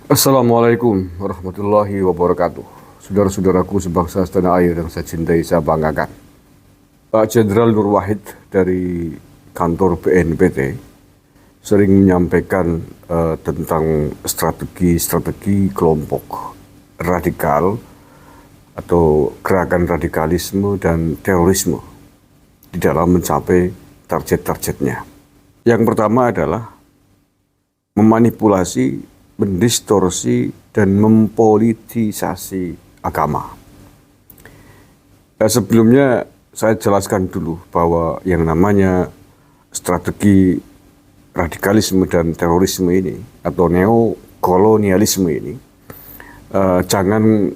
Assalamualaikum warahmatullahi wabarakatuh. Saudara-saudaraku sebangsa setanah air yang saya cintai, saya banggakan. Pak Jenderal Nur Wahid dari kantor BNPT sering menyampaikan tentang strategi-strategi kelompok radikal atau gerakan radikalisme dan terorisme di dalam mencapai target-targetnya. Yang pertama adalah memanipulasi, mendistorsi, dan mempolitisasi agama. Sebelumnya saya jelaskan dulu bahwa yang namanya strategi radikalisme dan terorisme ini atau neokolonialisme ini jangan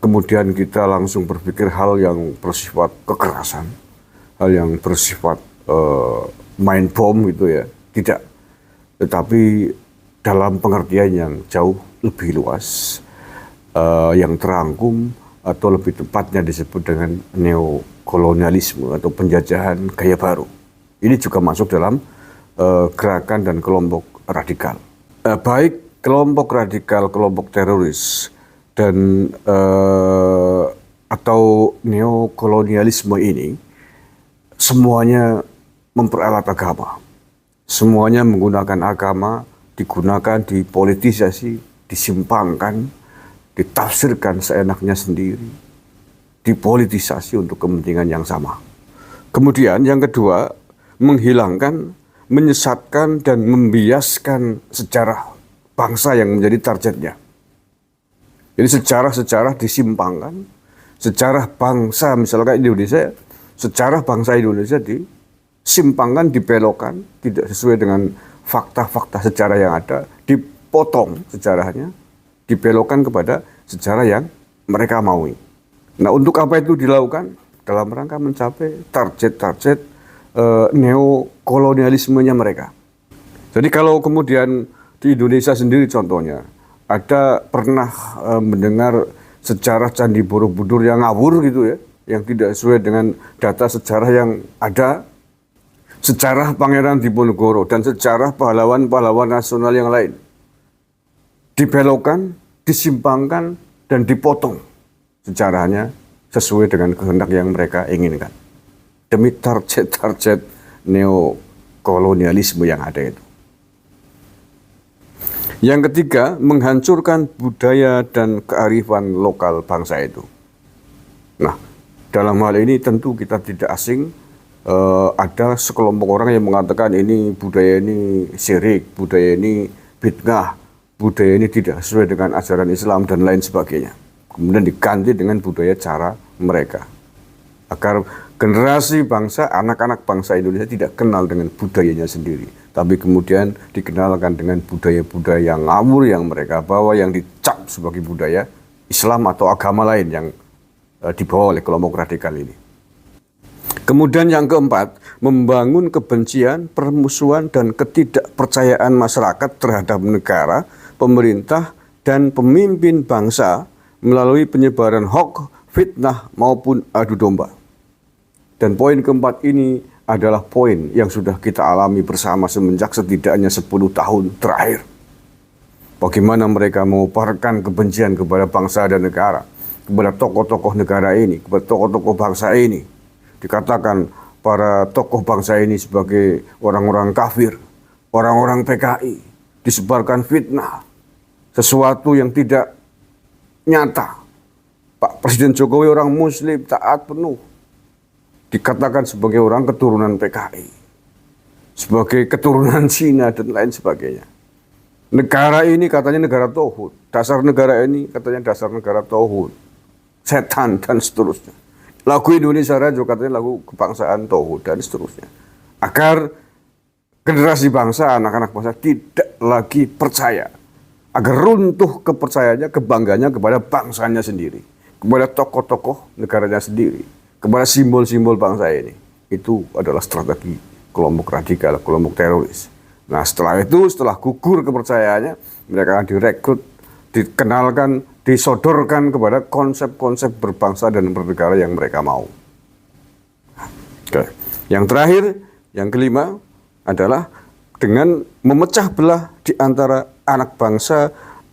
kemudian kita langsung berpikir hal yang bersifat kekerasan, hal yang bersifat main bom gitu ya, tidak. Tetapi dalam pengertian yang jauh lebih luas, yang terangkum atau lebih tepatnya disebut dengan neokolonialisme atau penjajahan gaya baru. Ini juga masuk dalam gerakan dan kelompok radikal. Baik kelompok radikal, kelompok teroris, dan atau neokolonialisme ini semuanya memperalat agama. Semuanya menggunakan agama, digunakan, dipolitisasi, disimpangkan, ditafsirkan seenaknya sendiri, dipolitisasi untuk kepentingan yang sama. Kemudian yang kedua, menghilangkan, menyesatkan, dan membiaskan sejarah bangsa yang menjadi targetnya. Jadi sejarah-sejarah disimpangkan, sejarah bangsa misalkan Indonesia, sejarah bangsa Indonesia disimpangkan, dibelokkan, tidak sesuai dengan fakta-fakta sejarah yang ada, dipotong sejarahnya, dibelokkan kepada sejarah yang mereka maui. Nah, untuk apa itu dilakukan? Dalam rangka mencapai target-target neokolonialismenya mereka. Jadi kalau kemudian di Indonesia sendiri contohnya, ada pernah mendengar sejarah Candi Borobudur yang ngawur gitu ya, yang tidak sesuai dengan data sejarah yang ada, sejarah Pangeran Diponegoro dan sejarah pahlawan-pahlawan nasional yang lain dibelokkan, disimpangkan, dan dipotong sejarahnya sesuai dengan kehendak yang mereka inginkan demi target-target neokolonialisme yang ada itu. Yang ketiga, menghancurkan budaya dan kearifan lokal bangsa itu. Nah, dalam hal ini tentu kita tidak asing. Ada sekelompok orang yang mengatakan ini budaya ini syirik, budaya ini bid'ah, budaya ini tidak sesuai dengan ajaran Islam dan lain sebagainya. Kemudian diganti dengan budaya cara mereka. Agar generasi bangsa, anak-anak bangsa Indonesia tidak kenal dengan budayanya sendiri. Tapi kemudian dikenalkan dengan budaya-budaya yang ngawur yang mereka bawa, yang dicap sebagai budaya Islam atau agama lain yang dibawa oleh kelompok radikal ini. Kemudian yang keempat, membangun kebencian, permusuhan, dan ketidakpercayaan masyarakat terhadap negara, pemerintah, dan pemimpin bangsa melalui penyebaran hoax, fitnah, maupun adu domba. Dan poin keempat ini adalah poin yang sudah kita alami bersama semenjak setidaknya 10 tahun terakhir. Bagaimana mereka menguparkan kebencian kepada bangsa dan negara, kepada tokoh-tokoh negara ini, kepada tokoh-tokoh bangsa ini. Dikatakan para tokoh bangsa ini sebagai orang-orang kafir, orang-orang PKI, disebarkan fitnah, sesuatu yang tidak nyata. Pak Presiden Jokowi orang Muslim, taat penuh, dikatakan sebagai orang keturunan PKI, sebagai keturunan Cina dan lain sebagainya. Negara ini katanya negara tauhid, dasar negara ini katanya dasar negara tauhid, setan dan seterusnya. Lagu Indonesia Raya juga katanya lagu kebangsaan tauhid dan seterusnya. Agar generasi bangsa, anak-anak bangsa tidak lagi percaya. Agar runtuh kepercayaannya, kebanggaannya kepada bangsanya sendiri. Kepada tokoh-tokoh negaranya sendiri. Kepada simbol-simbol bangsa ini. Itu adalah strategi kelompok radikal, kelompok teroris. Nah setelah itu, setelah gugur kepercayaannya, mereka akan direkrut, dikenalkan, disodorkan kepada konsep-konsep berbangsa dan bernegara yang mereka mau. Oke. Yang terakhir, yang kelima adalah dengan memecah belah di antara anak bangsa,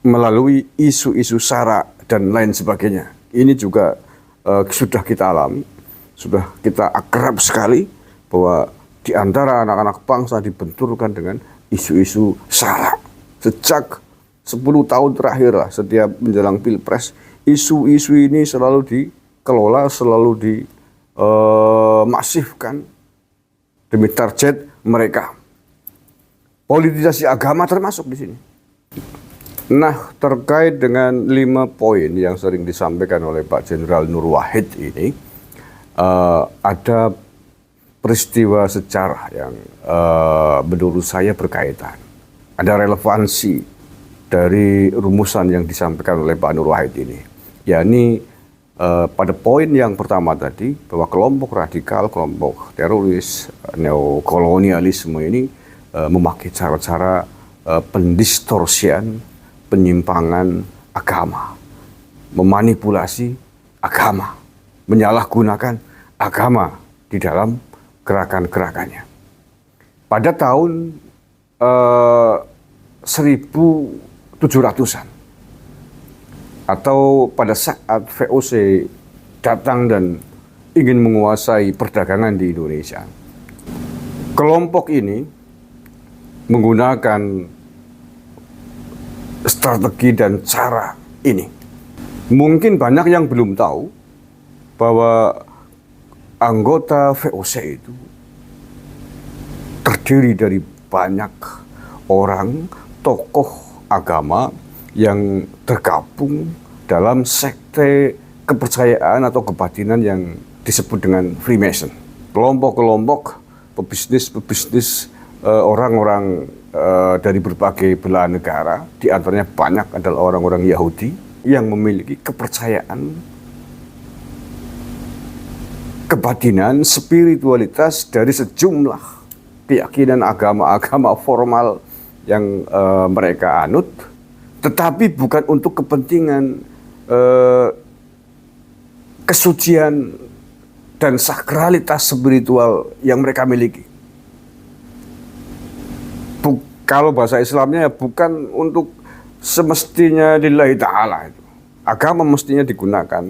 melalui isu-isu SARA dan lain sebagainya. Ini juga sudah kita alami, sudah kita akrab sekali bahwa di antara anak-anak bangsa dibenturkan dengan isu-isu SARA. Sejak 10 tahun terakhir lah, setiap menjelang Pilpres, isu-isu ini selalu dikelola, selalu dimasifkan demi target mereka. Politisasi agama termasuk di sini. Nah, terkait dengan 5 poin yang sering disampaikan oleh Pak Jenderal Nur Wahid ini, ada peristiwa sejarah yang menurut saya berkaitan. Ada relevansi dari rumusan yang disampaikan oleh Pak Nur Wahid ini. Yakni pada poin yang pertama tadi, bahwa kelompok radikal, kelompok teroris, neokolonialisme ini memakai cara-cara pendistorsian, penyimpangan agama, memanipulasi agama, menyalahgunakan agama di dalam gerakan-gerakannya. Pada tahun 1700-an, atau pada saat VOC datang dan ingin menguasai perdagangan di Indonesia, kelompok ini menggunakan strategi dan cara ini. Mungkin banyak yang belum tahu bahwa anggota VOC itu terdiri dari banyak orang, tokoh agama yang tergabung dalam sekte kepercayaan atau kebatinan yang disebut dengan Freemason. Kelompok-kelompok pebisnis orang-orang dari berbagai belahan negara, di antaranya banyak adalah orang-orang Yahudi yang memiliki kepercayaan, kebatinan, spiritualitas dari sejumlah keyakinan agama-agama formal yang mereka anut, tetapi bukan untuk kepentingan kesucian dan sakralitas spiritual yang mereka miliki. Kalau bahasa Islamnya bukan untuk semestinya lillahi ta'ala itu. Agama mestinya digunakan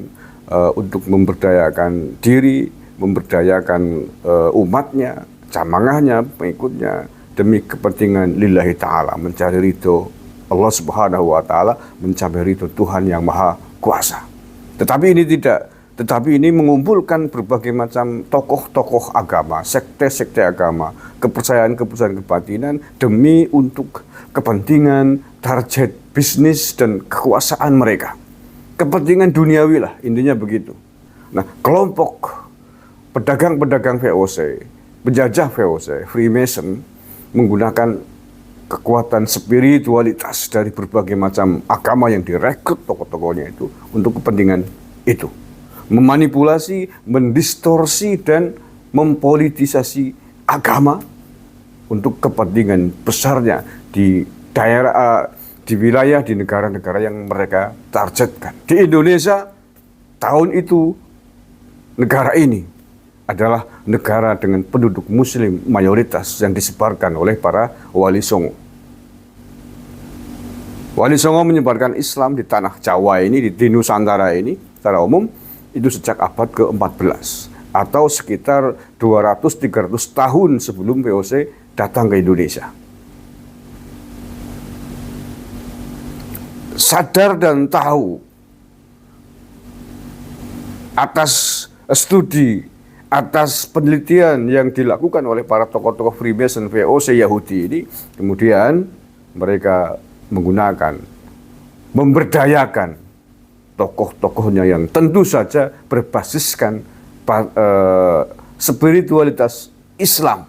untuk memberdayakan diri, memberdayakan umatnya, jamangahnya, pengikutnya, demi kepentingan lillahi ta'ala, mencari ridho Allah Subhanahu wa ta'ala, mencapai ridho Tuhan yang Maha Kuasa. Tetapi ini tidak. Tetapi ini mengumpulkan berbagai macam tokoh-tokoh agama, sekte-sekte agama, kepercayaan-kepercayaan kebatinan demi untuk kepentingan, target bisnis dan kekuasaan mereka. Kepentingan duniawi lah, intinya begitu. Nah, kelompok pedagang-pedagang VOC, penjajah VOC, Freemason, menggunakan kekuatan spiritualitas dari berbagai macam agama yang direkrut tokoh-tokohnya itu untuk kepentingan itu. Memanipulasi, mendistorsi, dan mempolitisasi agama untuk kepentingan besarnya di daerah, di wilayah, di negara-negara yang mereka targetkan. Di Indonesia, tahun itu, negara ini adalah negara dengan penduduk muslim mayoritas yang disebarkan oleh para wali songo. Wali songo menyebarkan Islam di tanah Jawa ini, di Nusantara ini, secara umum, itu sejak abad ke-14 atau sekitar 200-300 tahun sebelum VOC datang ke Indonesia. Sadar dan tahu atas studi, atas penelitian yang dilakukan oleh para tokoh-tokoh Freemason VOC Yahudi ini, kemudian mereka menggunakan, memberdayakan tokoh-tokohnya yang tentu saja berbasiskan spiritualitas Islam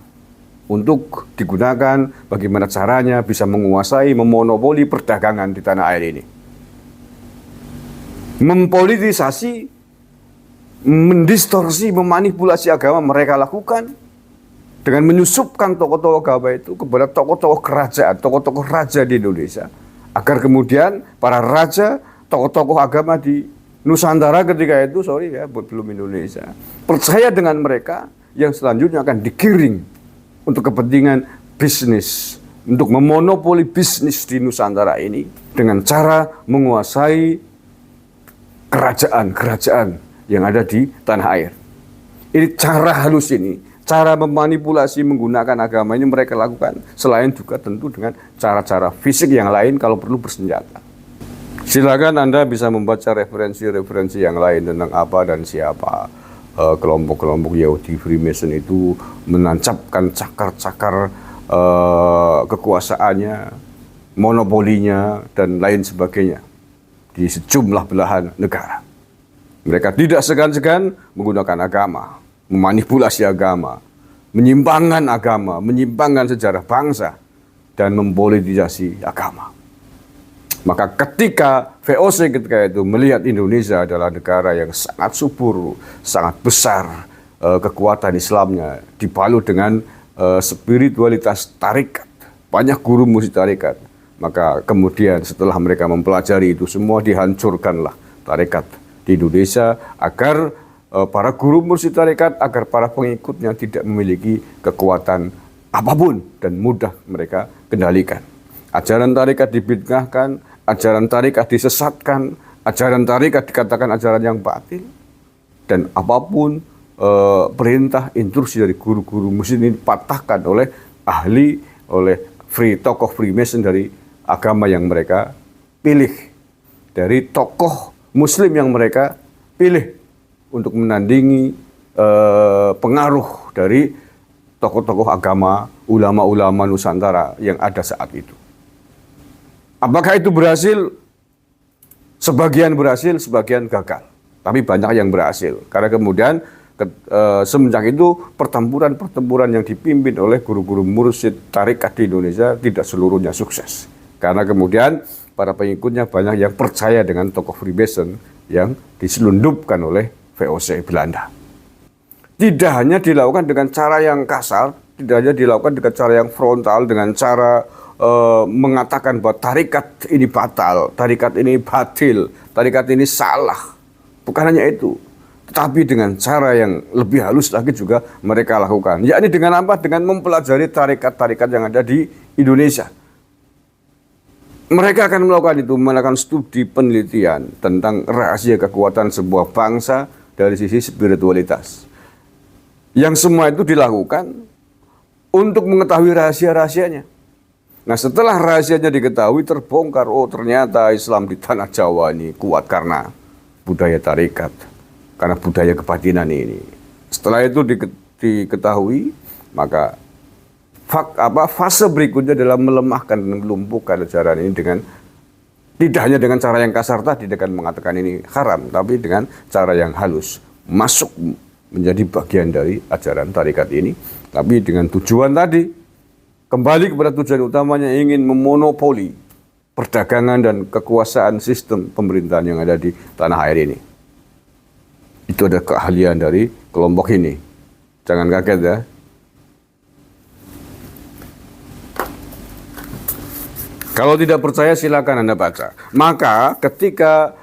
untuk digunakan bagaimana caranya bisa menguasai, memonopoli perdagangan di tanah air ini. Mempolitisasi, mendistorsi, memanipulasi agama mereka lakukan dengan menyusupkan tokoh-tokoh agama itu kepada tokoh-tokoh kerajaan, tokoh-tokoh raja di Indonesia, agar kemudian para raja, tokoh-tokoh agama di Nusantara ketika itu, belum Indonesia, percaya dengan mereka yang selanjutnya akan digiring untuk kepentingan bisnis untuk memonopoli bisnis di Nusantara ini dengan cara menguasai kerajaan-kerajaan yang ada di tanah air. Ini cara halus ini, cara memanipulasi menggunakan agama ini mereka lakukan. Selain juga tentu dengan cara-cara fisik yang lain kalau perlu bersenjata. Silakan Anda bisa membaca referensi-referensi yang lain tentang apa dan siapa kelompok-kelompok Yahudi Freemason itu menancapkan cakar-cakar kekuasaannya, monopolinya, dan lain sebagainya di sejumlah belahan negara. Mereka tidak segan-segan menggunakan agama, memanipulasi agama, menyimpangkan sejarah bangsa, dan mempolitisasi agama. Maka ketika VOC ketika itu melihat Indonesia adalah negara yang sangat subur, sangat besar kekuatan Islamnya, dibalut dengan spiritualitas tarikat, banyak guru musik tarikat, maka kemudian setelah mereka mempelajari itu semua dihancurkanlah tarikat di Indonesia agar para guru musik tarikat, agar para pengikutnya tidak memiliki kekuatan apapun dan mudah mereka kendalikan. Ajaran tarikat dibid'ahkan, ajaran tarikat disesatkan, ajaran tarikat dikatakan ajaran yang batil, dan apapun perintah intrusi dari guru-guru muslim ini dipatahkan oleh ahli, oleh tokoh Freemason dari agama yang mereka pilih, dari tokoh muslim yang mereka pilih untuk menandingi pengaruh dari tokoh-tokoh agama, ulama-ulama Nusantara yang ada saat itu. Apakah itu berhasil? Sebagian berhasil, sebagian gagal. Tapi banyak yang berhasil. Karena kemudian semenjak itu pertempuran yang dipimpin oleh guru-guru mursyid tarikat di Indonesia tidak seluruhnya sukses. Karena kemudian para pengikutnya banyak yang percaya dengan tokoh Freemason yang diselundupkan oleh VOC Belanda. Tidak hanya dilakukan dengan cara yang kasar, tidak hanya dilakukan dengan cara yang frontal, dengan cara mengatakan bahwa tarikat ini batal, tarikat ini batil, tarikat ini salah. Bukan hanya itu, tetapi dengan cara yang lebih halus lagi juga mereka lakukan. Yakni dengan apa? Dengan mempelajari tarikat-tarikat yang ada di Indonesia. Mereka akan melakukan studi penelitian tentang rahasia kekuatan sebuah bangsa dari sisi spiritualitas. Yang semua itu dilakukan untuk mengetahui rahasia-rahasianya. Nah, setelah rahasianya diketahui, terbongkar, oh ternyata Islam di tanah Jawa ini kuat karena budaya tarikat, karena budaya kebatinan ini. Setelah itu diketahui, maka fase berikutnya adalah melemahkan dan melumpuhkan ajaran ini dengan tidak hanya dengan cara yang kasar tadi, dengan mengatakan ini haram, tapi dengan cara yang halus, masuk menjadi bagian dari ajaran tarikat ini, tapi dengan tujuan tadi, kembali kepada tujuan utamanya, ingin memonopoli perdagangan dan kekuasaan sistem pemerintahan yang ada di tanah air ini. Itu ada keahlian dari kelompok ini. Jangan kaget ya. Kalau tidak percaya silakan Anda baca. Maka ketika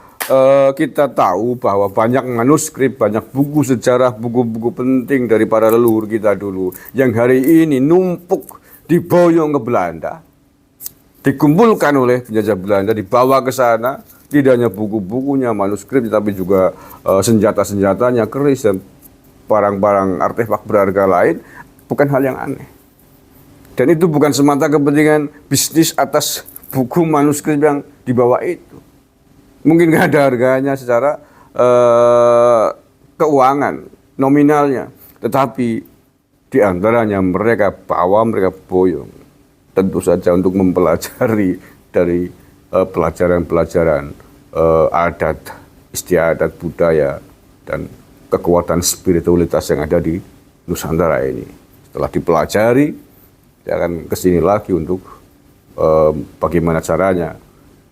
kita tahu bahwa banyak manuskrip, banyak buku sejarah, buku-buku penting dari para leluhur kita dulu yang hari ini numpuk diboyong ke Belanda, dikumpulkan oleh penjajah Belanda, dibawa ke sana, tidak hanya buku-bukunya, manuskrip, tapi juga senjata-senjatanya, keris, dan barang-barang artefak berharga lain, bukan hal yang aneh. Dan itu bukan semata kepentingan bisnis atas buku manuskrip yang dibawa itu. Mungkin nggak ada harganya secara keuangan, nominalnya, tetapi di antaranya mereka bawa, mereka boyong. Tentu saja untuk mempelajari dari pelajaran-pelajaran adat, istiadat, budaya, dan kekuatan spiritualitas yang ada di Nusantara ini. Setelah dipelajari, dia akan kesini lagi untuk bagaimana caranya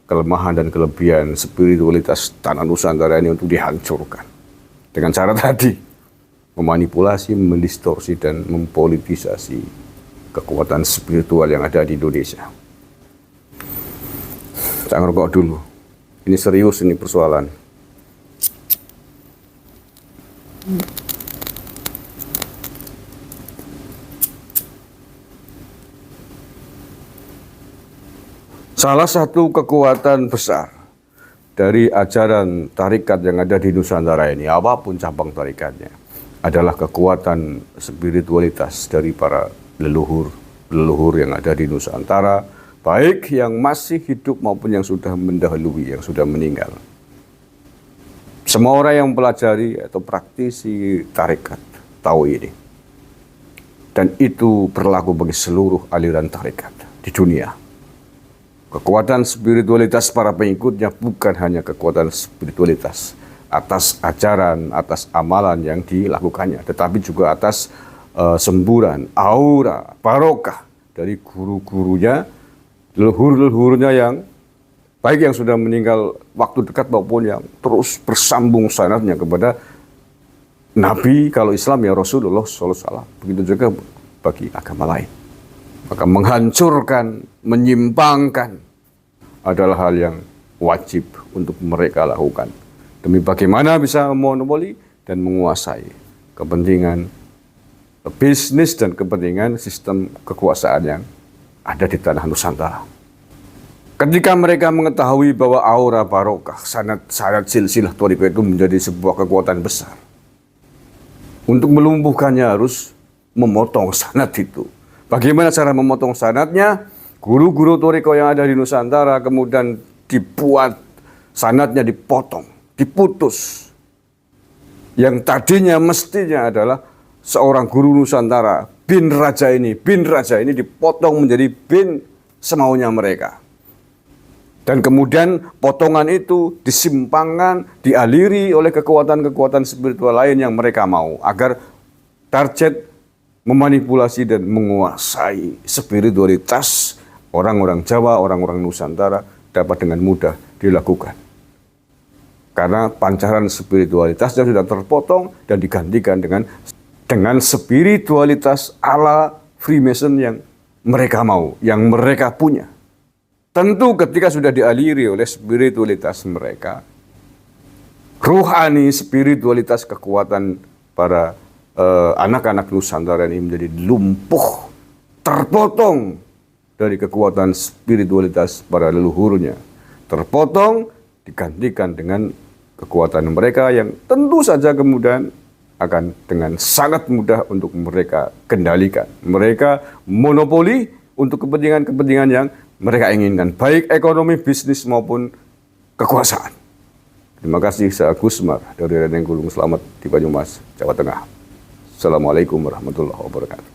kelemahan dan kelebihan spiritualitas tanah Nusantara ini untuk dihancurkan. Dengan cara tadi, memanipulasi, mendistorsi, dan mempolitisasi kekuatan spiritual yang ada di Indonesia. Jangan rokok dulu. Ini serius ini persoalan. Salah satu kekuatan besar dari ajaran tarikat yang ada di Nusantara ini, apapun cabang tarikatnya, adalah kekuatan spiritualitas dari para leluhur yang ada di Nusantara, baik yang masih hidup maupun yang sudah mendahului, yang sudah meninggal. Semua orang yang pelajari atau praktisi tarikat tahu ini. Dan itu berlaku bagi seluruh aliran tarikat di dunia. Kekuatan spiritualitas para pengikutnya bukan hanya kekuatan spiritualitas atas ajaran, atas amalan yang dilakukannya, tetapi juga atas semburan, aura, barokah dari guru-gurunya, leluhur-leluhurnya yang baik yang sudah meninggal waktu dekat maupun yang terus bersambung sanadnya kepada Nabi, kalau Islam ya Rasulullah SAW. Begitu juga bagi agama lain. Maka menghancurkan, menyimpangkan adalah hal yang wajib untuk mereka lakukan. Demi bagaimana bisa memonopoli dan menguasai kepentingan bisnis dan kepentingan sistem kekuasaan yang ada di tanah Nusantara. Ketika mereka mengetahui bahwa aura barokah, sanad silsilah thariqah itu menjadi sebuah kekuatan besar. Untuk melumpuhkannya harus memotong sanad itu. Bagaimana cara memotong sanadnya? Guru-guru thariqah yang ada di Nusantara kemudian dibuat sanadnya dipotong, diputus. Yang tadinya mestinya adalah seorang guru Nusantara, bin raja ini dipotong menjadi bin semaunya mereka. Dan kemudian potongan itu disimpangkan, dialiri oleh kekuatan-kekuatan spiritual lain yang mereka mau. Agar target memanipulasi dan menguasai spiritualitas orang-orang Jawa, orang-orang Nusantara dapat dengan mudah dilakukan. Karena pancaran spiritualitasnya sudah terpotong dan digantikan dengan spiritualitas ala Freemason yang mereka mau, yang mereka punya. Tentu ketika sudah dialiri oleh spiritualitas mereka, ruhani, spiritualitas kekuatan para anak-anak Nusantara ini menjadi lumpuh, terpotong dari kekuatan spiritualitas para leluhurnya. Terpotong, digantikan dengan kekuatan mereka yang tentu saja kemudian akan dengan sangat mudah untuk mereka kendalikan. Mereka monopoli untuk kepentingan-kepentingan yang mereka inginkan, baik ekonomi, bisnis maupun kekuasaan. Terima kasih, saya Gusmar dari Reneng Gulung. Selamat di Banyumas, Jawa Tengah. Assalamualaikum warahmatullahi wabarakatuh.